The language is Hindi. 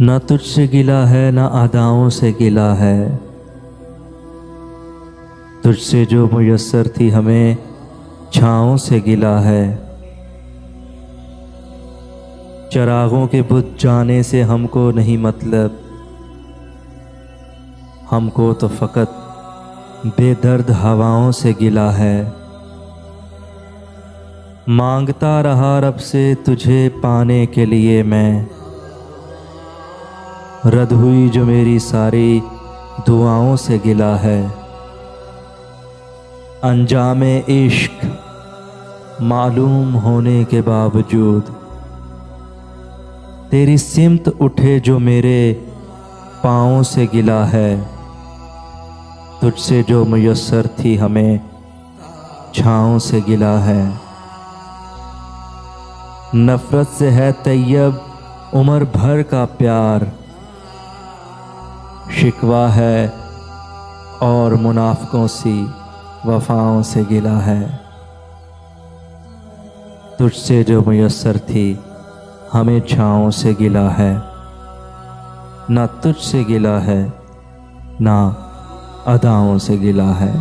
ना तुझसे गिला है ना अदाओं से गिला है। तुझसे जो मुयस्सर थी हमें छाँवों से गिला है। चरागों के बुझ जाने से हमको नहीं मतलब, हमको तो फ़कत बेदर्द हवाओं से गिला है। मांगता रहा रब से तुझे पाने के लिए मैं, रद्द हुई जो मेरी सारी दुआओं से गिला है। अंजामे इश्क मालूम होने के बावजूद तेरी सिमत उठे जो मेरे पाँवों से गिला है। तुझसे जो मुयस्सर थी हमें छाँवों से गिला है। नफ़रत से है तैयब उम्र भर का प्यार, शिकवा है और मुनाफ़िकों सी वफ़ाओं से गिला है। तुझसे जो मुयस्सर थी हमें छाँवों से गिला है। ना तुझसे गिला है ना अदाओं से गिला है।